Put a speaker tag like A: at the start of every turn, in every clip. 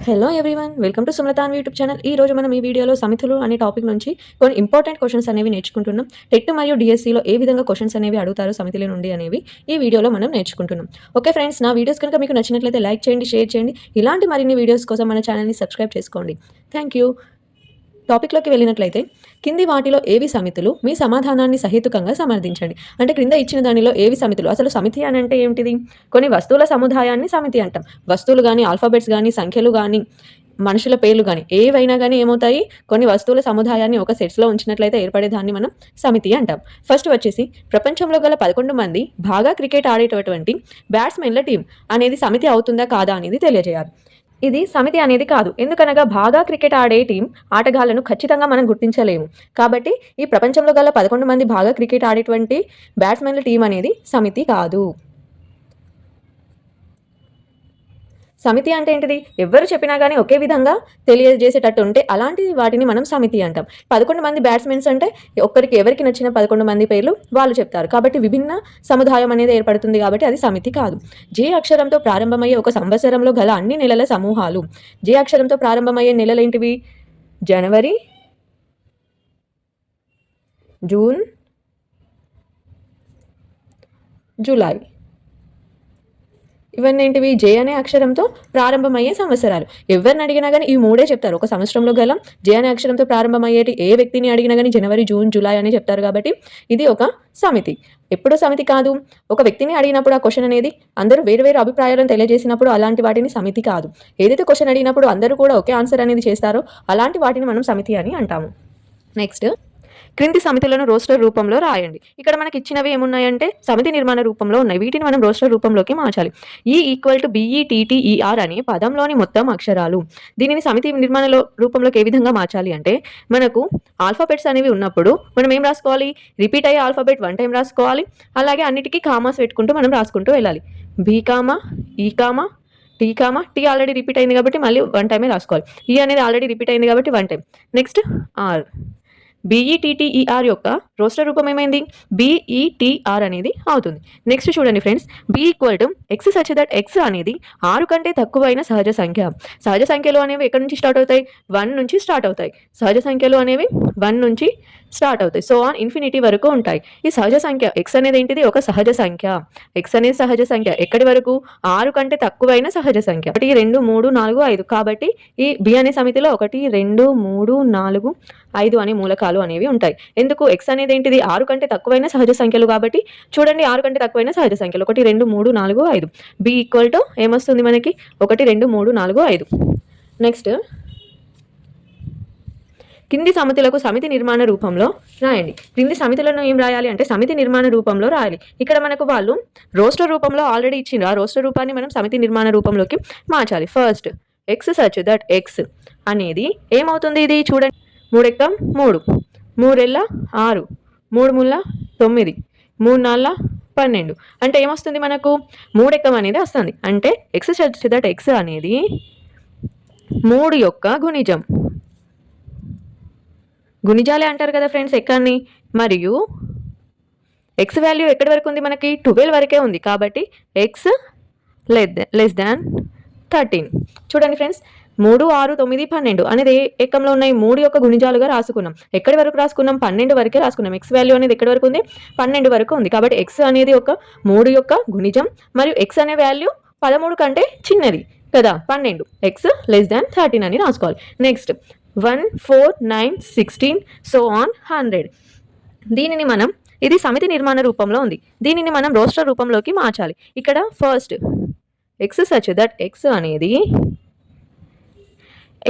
A: Hello everyone, welcome to సుమలతాన్ YouTube channel. ఈ రోజు మనం ఈ వీడియోలో సమితులు అనే టాపిక్ నుంచి కొన్ని ఇంపార్టెంట్ క్వశ్చన్స్ అనేవి నేర్చుకుంటున్నాం. టెట్ మరియు డిఎస్సిలో ఏ విధంగా క్వశ్చన్స్ అనేవి అడుగుతారు సమితుల నుండి అనేవి ఈ వీడియోలో మనం నేర్చుకుంటున్నాం. ఓకే ఫ్రెండ్స్, నా వీడియోస్ కనుక మీకు నచ్చినట్లయితే లైక్ చేయండి, షేర్ చేయండి. ఇలాంటి మరిన్ని వీడియోస్ కోసం మన ఛానల్ని సబ్స్క్రైబ్ చేసుకోండి. Thank you. టాపిక్లోకి వెళ్ళినట్లయితే కింది వాటిలో ఏవి సమితులు, మీ సమాధానాన్ని సహేతుకంగా సమర్థించండి. అంటే క్రింద ఇచ్చిన దానిలో ఏవి సమితులు, అసలు సమితి అని అంటే ఏంటిది? కొన్ని వస్తువుల సముదాయాన్ని సమితి అంటాం. వస్తువులు కానీ, ఆల్ఫాబెట్స్ కానీ, సంఖ్యలు కానీ, మనుషుల పేర్లు కానీ ఏవైనా కానీ ఏమవుతాయి, కొన్ని వస్తువుల సముదాయాన్ని ఒక సెట్స్లో ఉంచినట్లయితే ఏర్పడేదాన్ని మనం సమితి అంటాం. ఫస్ట్ వచ్చేసి ప్రపంచంలో గల 11 మంది బాగా క్రికెట్ ఆడేటటువంటి బ్యాట్స్మెన్ల టీం అనేది సమితి అవుతుందా కాదా అనేది తెలియజేయాలి. ఇది సమితి అనేది కాదు. ఎందుకనగా బాగా క్రికెట్ ఆడే టీం ఆటగాళ్లను ఖచ్చితంగా మనం గుర్తించలేము. కాబట్టి ఈ ప్రపంచంలో గల 11 మంది బాగా క్రికెట్ ఆడేటువంటి బ్యాట్స్మెన్ల టీం అనేది సమితి కాదు. సమితి అంటే ఏంటిది? ఎవరు చెప్పినా కానీ ఒకే విధంగా తెలియజేసేటట్టు ఉంటే అలాంటి వాటిని మనం సమితి అంటాం. 11 మంది బ్యాట్స్మెన్స్ అంటే ఎవరికి నచ్చిన 11 మంది పేర్లు వాళ్ళు చెప్తారు. కాబట్టి విభిన్న సముదాయం అనేది ఏర్పడుతుంది. కాబట్టి అది సమితి కాదు. జే అక్షరంతో ప్రారంభమయ్యే ఒక సంవత్సరంలో గల అన్ని నెలల సమూహాలు. జే అక్షరంతో ప్రారంభమయ్యే నెలలు ఏంటివి? జనవరి, జూన్, జూలై. ఇవన్నీ ఏంటివి? జే అనే అక్షరంతో ప్రారంభమయ్యే సంవత్సరాలు. ఎవరిని అడిగినా కానీ ఈ మూడే చెప్తారు. ఒక సంవత్సరంలో గల జే అనే అక్షరంతో ప్రారంభమయ్యేటి ఏ వ్యక్తిని అడిగినా కానీ జనవరి, జూన్, జూలై అని చెప్తారు. కాబట్టి ఇది ఒక సమితి. ఎప్పుడు సమితి కాదు. ఒక వ్యక్తిని అడిగినప్పుడు ఆ క్వశ్చన్ అనేది అందరూ వేరు వేరు అభిప్రాయాలను తెలియజేసినప్పుడు అలాంటి వాటిని సమితి కాదు. ఏదైతే క్వశ్చన్ అడిగినప్పుడు అందరూ కూడా ఒకే ఆన్సర్ అనేది చేస్తారో అలాంటి వాటిని మనం సమితి అని అంటాము. నెక్స్ట్, క్రింది సమితులను రోస్టర్ రూపంలో రాయండి. ఇక్కడ మనకి ఇచ్చినవి ఏమున్నాయంటే సమితి నిర్మాణ రూపంలో ఉన్నాయి. వీటిని మనం రోస్టర్ రూపంలోకి మార్చాలి. ఈ ఈక్వల్ టు BETTER అనే పదంలోని మొత్తం అక్షరాలు. దీనిని సమితి నిర్మాణ రూపంలోకి ఏ విధంగా మార్చాలి అంటే, మనకు ఆల్ఫాబెట్స్ అనేవి ఉన్నప్పుడు మనం ఏం రాసుకోవాలి? రిపీట్ అయ్యే ఆల్ఫాబెట్ 1 టైం రాసుకోవాలి. అలాగే అన్నిటికీ కామాస్ పెట్టుకుంటూ మనం రాసుకుంటూ వెళ్ళాలి. B, E, T already repeat అయింది కాబట్టి మళ్ళీ 1 టైమే రాసుకోవాలి. ఈ అనేది ఆల్రెడీ రిపీట్ అయింది కాబట్టి 1 టైం. Next R. BETTER యొక్క రోస్టర్ రూపం ఏమైంది? BETR అనేది అవుతుంది. నెక్స్ట్ చూడండి friends, B equal to X such that X అనేది 6 కంటే తక్కువైన సహజ సంఖ్య. సహజ సంఖ్యలు అనేవి ఎక్కడి నుంచి స్టార్ట్ అవుతాయి? 1 నుంచి స్టార్ట్ అవుతాయి. సహజ సంఖ్యలు అనేవి 1 నుంచి స్టార్ట్ అవుతాయి. సో ఆన్ ఇన్ఫినిటీ వరకు ఉంటాయి. ఈ సహజ సంఖ్య X అనేది ఏంటిది? ఒక సహజ సంఖ్య. X అనేది సహజ సంఖ్య. ఎక్కడి వరకు? 6 కంటే తక్కువైన సహజ సంఖ్య. 1, 2, 3, 4, 5. కాబట్టి ఈ B అనే సమితిలో 1, 2, 3, 4, 5 అనే మూలకాలు అనేవి ఉంటాయి. ఎందుకు? X అనేది ఏంటిది? 6 కంటే తక్కువైన సహజ సంఖ్యలు. కాబట్టి చూడండి, 6 కంటే తక్కువైన సహజ సంఖ్యలు 1, 2, 3, 4, 5. B ఈక్వల్ టు ఏమొస్తుంది మనకి? 1, 2, 3, 4, 5. నెక్స్ట్, కింది సమితులకు సమితి నిర్మాణ రూపంలో రాయండి. క్రింది సమితులను ఏం రాయాలి అంటే సమితి నిర్మాణ రూపంలో రాయాలి. ఇక్కడ మనకు వాళ్ళు రోస్టర్ రూపంలో ఆల్రెడీ ఇచ్చిండ్రు. ఆ రోస్టర్ రూపాన్ని మనం సమితి నిర్మాణ రూపంలోకి మార్చాలి. First X such that X అనేది ఏమవుతుంది? ఇది చూడండి, 3 ఎక్కం 3, 3 ఎల్ల 6, 3 ముళ్ళ 9, 3 నాళ్ళ 12. అంటే ఏమొస్తుంది మనకు? 3 ఎక్కం అనేది వస్తుంది. అంటే X సచ్ దట్ X అనేది 3 యొక్క గుణిజం. గుణిజాలే అంటారు కదా ఫ్రెండ్స్ ఎక్కాన్ని. మరియు X వాల్యూ ఎక్కడి వరకు ఉంది మనకి? 12 వరకే ఉంది. కాబట్టి X లెస్ దాన్ 13. చూడండి ఫ్రెండ్స్, 3, 6, 9, 12 అనేది ఎక్కంలో ఉన్నాయి. 3 యొక్క గుణిజాలుగా రాసుకున్నాం. ఎక్కడి వరకు రాసుకున్నాం? 12 వరకే రాసుకున్నాం. X వాల్యూ అనేది ఎక్కడి వరకు ఉంది? 12 వరకు ఉంది. కాబట్టి X అనేది ఒక 3 యొక్క గుణిజం మరియు X అనే వాల్యూ 13 కంటే చిన్నది కదా, 12. X లెస్ దాన్ 13 అని రాసుకోవాలి. Next 1, 4, 9, 16 so on 100. దీనిని మనం, ఇది సమితి నిర్మాణ రూపంలో ఉంది. దీనిని మనం రోస్టర్ రూపంలోకి మార్చాలి. ఇక్కడ first X such that X అనేది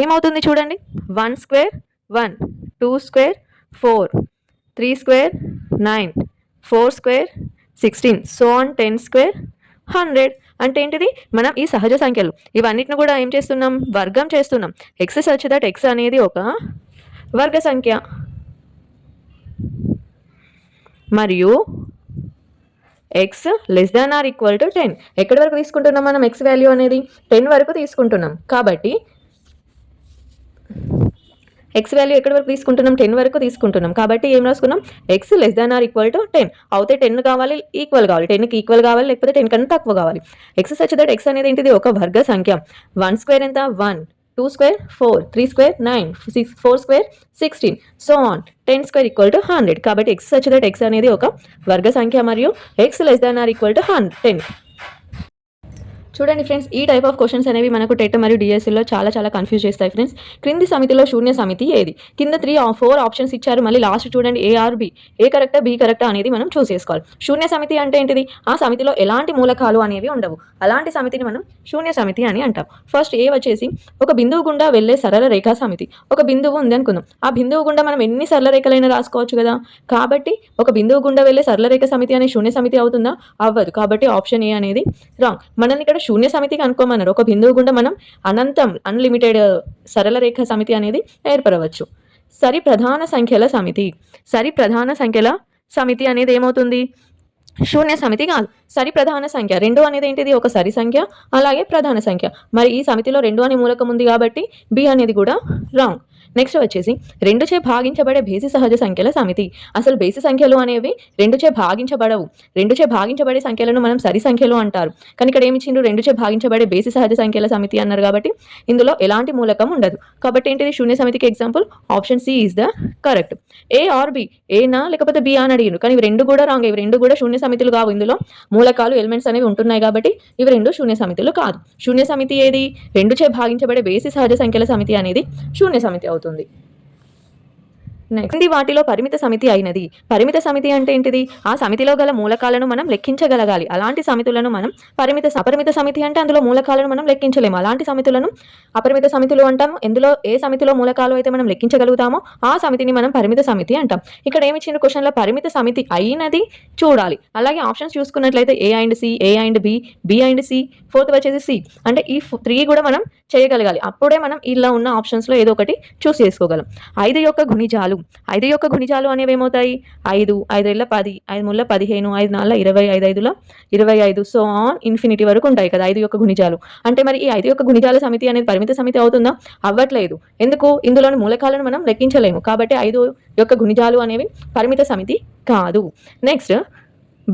A: ఏమవుతుంది చూడండి, 1 square 1, 2 square 4, 3 square 9, 4 square 16 so on 10 square 100. అంటే ఏంటిది? మనం ఈ సహజ సంఖ్యలు ఇవన్నిటిని కూడా ఏం చేస్తున్నాం? వర్గం చేస్తున్నాం. X సచ్ దట్ X అనేది ఒక వర్గ సంఖ్య. మరియు X less than or equal to 10. ఎక్కడి వరకు తీసుకుంటున్నాం మనం? X వాల్యూ అనేది 10 వరకు తీసుకుంటున్నాం. కాబట్టి X వాల్యూ ఎక్కడి వరకు తీసుకుంటున్నాం? 10 వరకు తీసుకుంటున్నాం. కాబట్టి ఏం రాసుకున్నాం? X less than or equal to 10. అవుతే 10 కావాలి, ఈక్వల్ కావాలి. 10కి ఈక్వల్ కావాలి, లేకపోతే 10 కన్నా తక్కువ కావాలి. X సచ్ దట్ X అనేది ఏంటిది? ఒక వర్గ సంఖ్య. 1 స్క్వేర్ ఎంత? 1, 2 square 4, 3 square 9, 4 square 16, so on 10 square equal to 100. కాబట్టి ఎక్స్ సచ్ దట్ ఎక్స్ అనేది ఒక వర్గ సంఖ్య మరియు X less than or equal to 10. చూడండి ఫ్రెండ్స్, ఈ టైప్ ఆఫ్ క్వశ్చన్స్ అనేవి మనకు టెట్ మరియు డిఎస్సిలో చాలా కన్ఫ్యూజ్ చేస్తాయి ఫ్రెండ్స్. క్రింది సమితిలో శూన్య సమితి ఏది? కింద 4 ఆప్షన్స్ ఇచ్చారు. మళ్ళీ లాస్ట్ చూడండి ఏ ఆర్ బి, ఏ కరెక్టా బి కరెక్టా అనేది మనం చూస్ చేసుకోవాలి. శూన్య సమితి అంటే ఏంటిది? ఆ సమితిలో ఎలాంటి మూలకాలు అనేవి ఉండవు. అలాంటి సమితిని మనం శూన్య సమితి అని అంటాం. ఫస్ట్ ఏ వచ్చేసి ఒక బిందువు గుండా వెళ్ళే సరళ రేఖా సమితి. ఒక బిందువు ఉంది అనుకుందాం. ఆ బిందువు గుండా మనం ఎన్ని సరళ రేఖలైనా రాసుకోవచ్చు కదా. కాబట్టి ఒక బిందువు గుండా వెళ్ళే సరళ రేఖ సమితి అనే శూన్య సమితి అవుతుందా? అవ్వదు. కాబట్టి ఆప్షన్ ఏ అనేది రాంగ్. మనల్ని ఇక్కడ శూన్య సమితికి అనుకోమన్నారు. ఒక బిందువు గుండా మనం అనంతం అన్లిమిటెడ్ సరళ రేఖ సమితి అనేది ఏర్పడవచ్చు. సరి ప్రధాన సంఖ్యల సమితి. సరి ప్రధాన సంఖ్యల సమితి అనేది ఏమవుతుంది? శూన్య సమితి కాదు. సరి ప్రధాన సంఖ్య 2 అనేది ఏంటిది? ఒక సరి సంఖ్య, అలాగే ప్రధాన సంఖ్య. మరి ఈ సమితిలో 2 అనే మూలకం ఉంది కాబట్టి బి అనేది కూడా రాంగ్. నెక్స్ట్ వచ్చేసి 2చే భాగించబడే బేసి సహజ సంఖ్యల సమితి. అసలు బేసి సంఖ్యలు అనేవి 2చే భాగించబడవు. 2చే భాగించబడే సంఖ్యలను మనం సరి సంఖ్యలు అంటారు. కానీ ఇక్కడ ఏమి ఇచ్చిండ్రు? 2చే భాగించబడే బేసి సహజ సంఖ్యల సమితి అన్నారు కాబట్టి ఇందులో ఎలాంటి మూలకం ఉండదు. కాబట్టి ఏంటిది? శూన్య సమితికి example option C is the correct. A or B, ఏనా లేకపోతే బి అని అడిగిండు. కానీ ఇవి 2 కూడా రాంగ్. ఇవి 2 కూడా శూన్య సమితులు కావు. ఇందులో మూలకాలు ఎలిమెంట్స్ అనేవి ఉంటున్నాయి కాబట్టి ఇవి 2 శూన్య సమితులు కాదు. శూన్య సమితి ఏది? 2చే భాగించబడే బేసి సహజ సంఖ్యల సమితి అనేది శూన్య సమితి అవుతుంది. నెక్స్ట్ వాటిలో పరిమిత సమితి అయినది. పరిమిత సమితి అంటే ఏంటిది? ఆ సమితిలో గల మూలకాలను మనం లెక్కించగలగాలి. అలాంటి సమితులను మనం అపరిమిత సమితి అంటే అందులో మూలకాలను మనం లెక్కించలేము. అలాంటి సమితులను అపరిమిత సమితులు అంటాం. ఎందులో ఏ సమితిలో మూలకాలు అయితే మనం లెక్కించగలుగుతామో ఆ సమితిని మనం పరిమిత సమితి అంటాం. ఇక్కడ ఏమి ఇచ్చిన క్వశ్చన్లో పరిమిత సమితి అయినది చూడాలి. అలాగే ఆప్షన్స్ చూసుకున్నట్లయితే A and C, A and B, B and C, 4th వచ్చేసి సి. అంటే ఈ 3 కూడా మనం చేయగలగాలి. అప్పుడే మనం ఇలా ఉన్న ఆప్షన్స్లో ఏదో ఒకటి చూస్ చేసుకోగలం. 5 యొక్క గుణిజాలు. 5 యొక్క గుణిజాలు అనేవి ఏమవుతాయి? 5, 5 × 10, 5 × 15, 5 × 4 20, 5 × 5 25, సో ఆన్ ఇన్ఫినిటీ వరకు ఉంటాయి కదా 5 యొక్క గుణిజాలు. అంటే మరి ఈ 5 యొక్క గుణిజాల సమితి అనేది పరిమిత సమితి అవుతుందా? అవ్వట్లేదు. ఎందుకు? ఇందులోని మూలకాలను మనం లెక్కించలేము. కాబట్టి 5 యొక్క గుణిజాలు అనేవి పరిమిత సమితి కాదు. నెక్స్ట్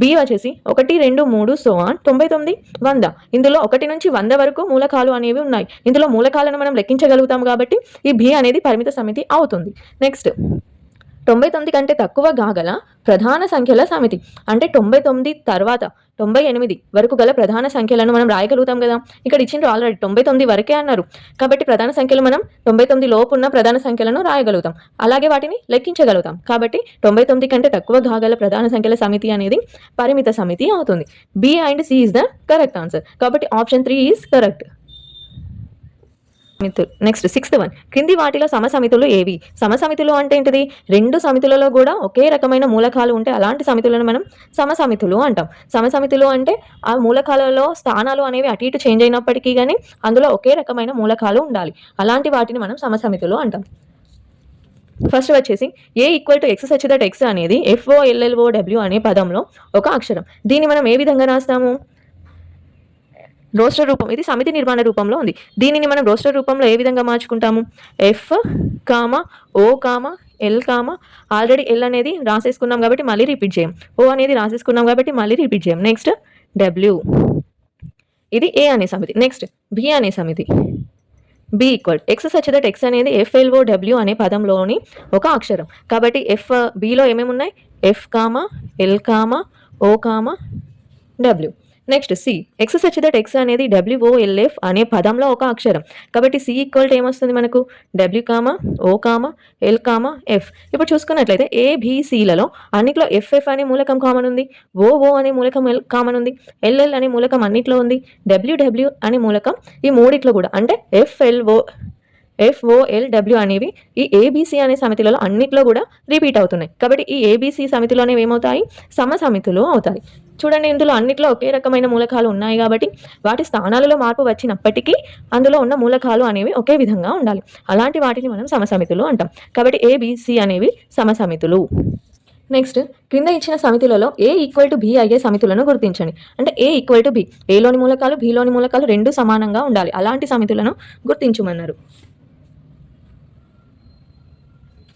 A: బి వచ్చేసి 1, 2, 3, సో ఆన్ 99, 100. ఇందులో 1 నుంచి 100 వరకు మూలకాలు అనేవి ఉన్నాయి. ఇందులో మూలకాలను మనం లెక్కించగలుగుతాం కాబట్టి ఈ బి అనేది పరిమిత సమితి అవుతుంది. నెక్స్ట్ 99 కంటే తక్కువ కాగల ప్రధాన సంఖ్యల సమితి. అంటే 99 తర్వాత 98 వరకు గల ప్రధాన సంఖ్యలను మనం రాయగలుగుతాం కదా. ఇక్కడ ఇచ్చిండ్రు ఆల్రెడీ 99 వరకే అన్నారు. కాబట్టి ప్రధాన సంఖ్యలు మనం 99 లోపు ఉన్న ప్రధాన సంఖ్యలను రాయగలుగుతాం. అలాగే వాటిని లెక్కించగలుగుతాం. కాబట్టి 99 కంటే తక్కువ కాగల ప్రధాన సంఖ్యల సమితి అనేది పరిమిత సమితి అవుతుంది. B and C is the correct answer. కాబట్టి option 3 is correct. Next 6th one. క్రింది వాటిలో సమసమితులు ఏవి? సమసమితులు అంటే ఏంటిది? 2 సమితులలో కూడా ఒకే రకమైన మూలకాలు ఉంటే అలాంటి సమితులను మనం సమసమితులు అంటాం. సమసమితులు అంటే ఆ మూలకాలలో స్థానాలు అనేవి అటు ఇటు చేంజ్ అయినప్పటికీ కానీ అందులో ఒకే రకమైన మూలకాలు ఉండాలి. అలాంటి వాటిని మనం సమసమితులు అంటాం. ఫస్ట్ వచ్చేసి A equal to X such that X అనేది FOLLOW అనే పదంలో ఒక అక్షరం. దీన్ని మనం ఏ విధంగా రాస్తాము? రోస్టర్ రూపం. ఇది సమితి నిర్మాణ రూపంలో ఉంది. దీనిని మనం రోస్టర్ రూపంలో ఏ విధంగా మార్చుకుంటాము? F, O, L, already L అనేది రాసేసుకున్నాం కాబట్టి మళ్ళీ రిపీట్ చేయం. O అనేది రాసేసుకున్నాం కాబట్టి మళ్ళీ రిపీట్ చేయం. Next W. ఇది ఏ అనే సమితి. నెక్స్ట్ B అనే సమితి. B equal X such that X అనేది FLOW అనే పదంలోని ఒక అక్షరం. కాబట్టి Bలో ఏమేమి ఉన్నాయి? F, L, O, W. Next C X such that X అనేది WOLF అనే పదంలో ఒక అక్షరం. కాబట్టి సి ఈక్వల్ టు ఏమొస్తుంది మనకు? W, O, L, F. ఇప్పుడు చూసుకున్నట్లయితే ABCలలో అన్నిట్లో FF అనే మూలకం కామన్ ఉంది, OO అనే మూలకం కామన్ ఉంది, LL అనే మూలకం అన్నిట్లో ఉంది, WW అనే మూలకం ఈ మూడిట్లో కూడా అంటే FOLW అనేవి ఈ ABC అనే సమితిలలో అన్నిట్లో కూడా రిపీట్ అవుతున్నాయి. కాబట్టి ఈ ABC సమితిలో అనేవి ఏమవుతాయి? సమసమితులు అవుతాయి. చూడండి, ఇందులో అన్నిట్లో ఒకే రకమైన మూలకాలు ఉన్నాయి కాబట్టి వాటి స్థానాలలో మార్పు వచ్చినప్పటికీ అందులో ఉన్న మూలకాలు అనేవి ఒకే విధంగా ఉండాలి. అలాంటి వాటిని మనం సమసమితులు అంటాం. కాబట్టి ABC అనేవి సమసమితులు. నెక్స్ట్ క్రింద ఇచ్చిన సమితులలో A ఈక్వల్ టు B అయ్యే సమితులను గుర్తించండి. అంటే A ఈక్వల్ టు B, Aలోని మూలకాలు Bలోని మూలకాలు 2 సమానంగా ఉండాలి. అలాంటి సమితులను గుర్తించమన్నారు.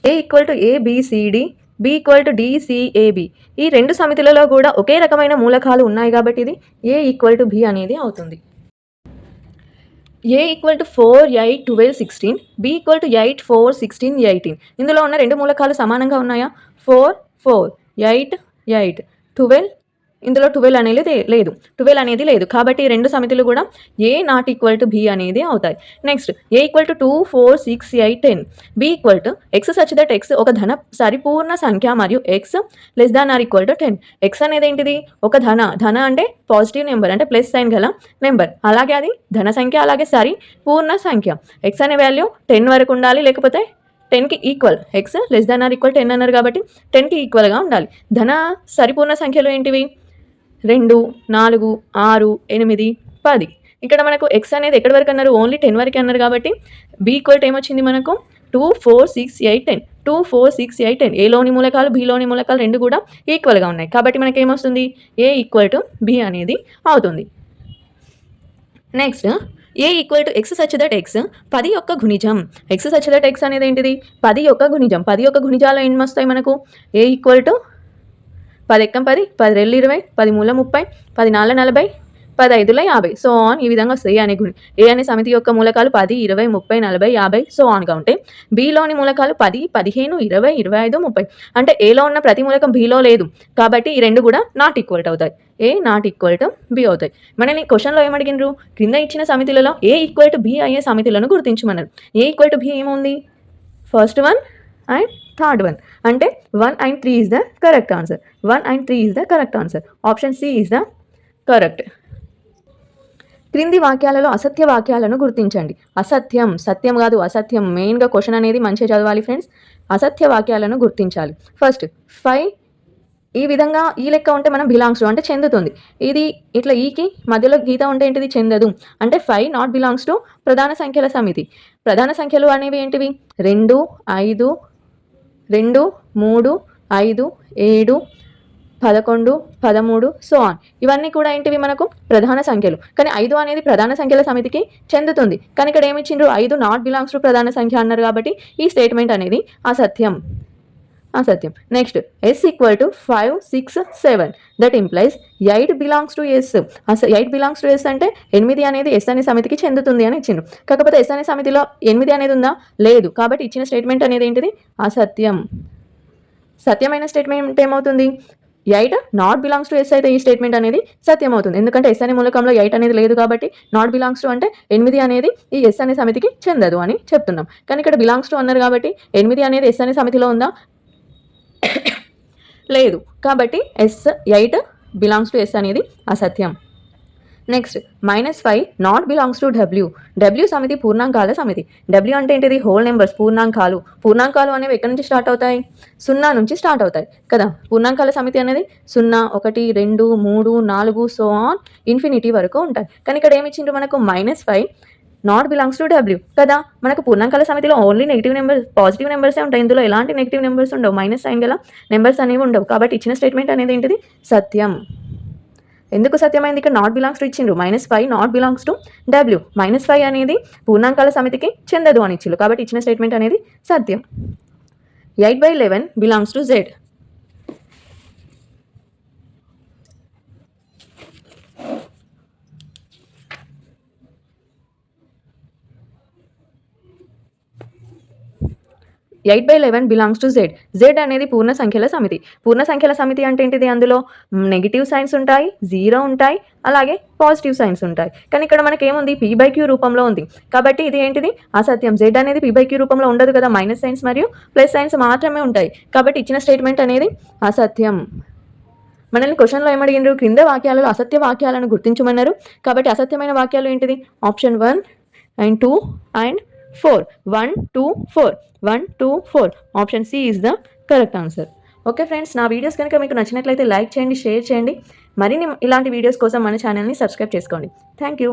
A: A equal to ABCD, B equal to DCAB. ఈ 2 సమితులలో కూడా ఒకే రకమైన మూలకాలు ఉన్నాయి కాబట్టి ఇది A ఈక్వల్ టు B అనేది అవుతుంది. A equal to 4, 8, 12, 16, B equal to 8, 4, 16, 18. ఇందులో ఉన్న రెండు మూలకాలు సమానంగా ఉన్నాయా? 4, 4, 8, 8, 12. ఇందులో 12 అనేది లేదు, 12 అనేది లేదు. కాబట్టి ఈ రెండు సమితులు కూడా A not equal to B అనేది అవుతాయి. Next A equal to 2, 4, 6, 8, 10. B equal to X such that X ఒక సరిపూర్ణ సంఖ్య మరియు X less than or equal to 10. X అనేది ఏంటిది? ఒక ధన అంటే పాజిటివ్ నెంబర్, అంటే ప్లస్ సైన్ గల నెంబర్. అలాగే అది ధన సంఖ్య, అలాగే పూర్ణ సంఖ్య. ఎక్స్ అనే వాల్యూ 10 వరకు ఉండాలి, లేకపోతే 10కి equal. X less than or equal 10 అన్నారు కాబట్టి 10కి ఈక్వల్గా ఉండాలి. సరిపూర్ణ సంఖ్యలు ఏంటివి? 2, 4, 6, 8, 10. ఇక్కడ మనకు ఎక్స్ అనేది ఎక్కడి వరకు అన్నారు? ఓన్లీ 10 వరకు అన్నారు కాబట్టి బి ఈక్వల్ టు ఏమొచ్చింది మనకు? 2, 4, 6, 8, 10. 2, 4, 6, 8, 10. ఏలోని మూలకాలు బిలోని మూలకాలు రెండు కూడా ఈక్వల్గా ఉన్నాయి కాబట్టి మనకి ఏమొస్తుంది? ఏ ఈక్వల్ టు బి అనేది అవుతుంది. Next A equal to X such that X 10 యొక్క గుణిజం. ఎక్స్ సచ్ దట్ ఎక్స్ అనేది ఏంటిది? 10 యొక్క గుణిజం. 10 యొక్క గుణిజాలు ఏం వస్తాయి మనకు? ఏ ఈక్వల్ టు 10 ఎక్కం 10, 10 రెళ్ళు 20, 10 మూల 30, 10 4 40, 10 5 50. సో ఆన్ ఈ విధంగా వస్తాయి. ఏ అనే సమితి యొక్క మూలకాలు 10, 20, 30, 40, 50 సో ఆన్గా ఉంటాయి. బిలోని మూలకాలు 10, 15, 20, 25, 30. అంటే ఏలో ఉన్న ప్రతి మూలకం బిలో లేదు కాబట్టి ఈ రెండు కూడా నాట్ ఈక్వల్ అవుతాయి. ఏ నాట్ ఈక్వల్ టు బి అవుతాయి. మనల్ని క్వశ్చన్లో ఏమడిగినారు? క్రింద ఇచ్చిన సమితులలో ఏ ఈక్వల్ టు బి అయ్యే సమితులను గుర్తించమన్నారు. ఏ ఈక్వల్ టు బి ఏముంది? First one and third one. అంటే 1 and 3 is the correct answer. 1 and 3 is the correct answer. Option C is the correct. క్రింది వాక్యాలలో అసత్య వాక్యాలను గుర్తించండి. అసత్యం, సత్యం కాదు అసత్యం. మెయిన్గా క్వశ్చన్ అనేది మంచిగా చదవాలి ఫ్రెండ్స్. అసత్య వాక్యాలను గుర్తించాలి. ఫస్ట్ 5 ఈ విధంగా ఈ లెక్క ఉంటే మనం బిలాంగ్స్ టు అంటే చెందుతుంది. ఇది ఇట్లా ఈకి మధ్యలో గీత ఉంటే ఏంటిది? చెందదు. అంటే 5 నాట్ బిలాంగ్స్ టు ప్రధాన సంఖ్యల సమితి. ప్రధాన సంఖ్యలు అనేవి ఏంటివి? 2, 5, 2, 3, 5, 7, 11, 13 సో ఆన్. ఇవన్నీ కూడా ఏంటివి మనకు? ప్రధాన సంఖ్యలు. కానీ 5 అనేది ప్రధాన సంఖ్యల సమితికి చెందుతుంది. కానీ ఇక్కడ ఏమి ఇచ్చిండ్రు? 5 నాట్ బిలాంగ్స్ టు ప్రధాన సంఖ్య అన్నారు కాబట్టి ఈ స్టేట్మెంట్ అనేది అసత్యం. Next S equal to 5, 6, 7. That implies 8 belongs to S. 8 belongs to S అంటే 8 అనేది ఎస్ అనే సమితికి చెందుతుంది అని ఇచ్చిండు. కాకపోతే ఎస్ అనే సమితిలో 8 అనేది ఉందా? లేదు. కాబట్టి ఇచ్చిన స్టేట్మెంట్ అనేది ఏంటిది? అసత్యం. సత్యమైన స్టేట్మెంట్ ఏమవుతుంది? 8 నాట్ బిలాంగ్స్ టు ఎస్ అయితే ఈ స్టేట్మెంట్ అనేది సత్యం అవుతుంది. ఎందుకంటే ఎస్ అనే మూలకంలో 8 అనేది లేదు కాబట్టి నాట్ బిలాంగ్స్ టు అంటే 8 అనేది ఈ ఎస్ అనే సమితికి చెందదు అని చెప్తున్నాం. కానీ ఇక్కడ బిలాంగ్స్ టు అన్నారు కాబట్టి 8 అనేది ఎస్ అనే సమితిలో ఉందా? లేదు. కాబట్టి 8 బిలాంగ్స్ టు ఎస్ అనేది అసత్యం. Next -5 not belongs to W. W సమితి పూర్ణాంకాల సమితి. డబ్ల్యూ అంటే ఏంటిది? హోల్ నెంబర్స్, పూర్ణాంకాలు. పూర్ణాంకాలు అనేవి ఎక్కడి నుంచి స్టార్ట్ అవుతాయి? 0 నుంచి స్టార్ట్ అవుతాయి కదా. పూర్ణాంకాల సమితి అనేది 0, 1, 2, 3, 4 సో ఆన్ ఇన్ఫినిటీ వరకు ఉంటాయి. కానీ ఇక్కడ ఏమి ఇచ్చిండ్రు మనకు? -5 నాట్ బిలాంగ్స్ టు డబ్ల్యూ కదా. మనకు పూర్ణాంకాల సమితిలో ఓన్లీ నెగిటివ్ నెంబర్స్, పాజిటివ్ నెంబర్సే ఉంటాయి. ఇందులో ఎలాంటి నెగిటివ్ నెంబర్స్ ఉండవు, మైనస్ సైన్ గల నెంబర్స్ అనేవి ఉండవు. కాబట్టి ఇచ్చిన స్టేట్మెంట్ అనేది ఏంటిది? సత్యం. ఎందుకు సత్యమైంది? ఇక్కడ నాట్ బిలాంగ్స్ టు ఇచ్చిండ్రు. -5 నాట్ బిలాంగ్స్ టు డబ్ల్యూ. -5 అనేది పూర్ణాంకాల సమితికి చెందదు అని ఇచ్చిండ్రు. కాబట్టి ఇచ్చిన స్టేట్మెంట్ అనేది సత్యం. 8/11 belongs to Z. 8/11 belongs to Z. Z అనేది పూర్ణ సంఖ్యల సమితి. పూర్ణ సంఖ్యల సమితి అంటే ఏంటిది? అందులో నెగిటివ్ సైన్స్ ఉంటాయి, 0 ఉంటాయి, అలాగే పాజిటివ్ సైన్స్ ఉంటాయి. కానీ ఇక్కడ మనకి ఏముంది? p/q రూపంలో ఉంది. కాబట్టి ఇది ఏంటిది? అసత్యం. జెడ్ అనేది p/q రూపంలో ఉండదు కదా. మైనస్ సైన్స్ మరియు ప్లస్ సైన్స్ మాత్రమే ఉంటాయి. కాబట్టి ఇచ్చిన స్టేట్మెంట్ అనేది అసత్యం. మనల్ని క్వశ్చన్లో ఏమడిగినారు? క్రింద వాక్యాలలో అసత్య వాక్యాలను గుర్తించమన్నారు. కాబట్టి అసత్యమైన వాక్యాలు ఏంటిది? Option 1 and 2 and 4. 1, 2, 4. 1, 2, 4. Option C is the correct answer. Okay friends, నా వీడియోస్ కనుక మీకు నచ్చినట్లయితే లైక్ చేయండి, షేర్ చేయండి. మరిన్ని ఇలాంటి వీడియోస్ కోసం మన ఛానల్ని సబ్స్క్రైబ్ చేసుకోండి. Thank you.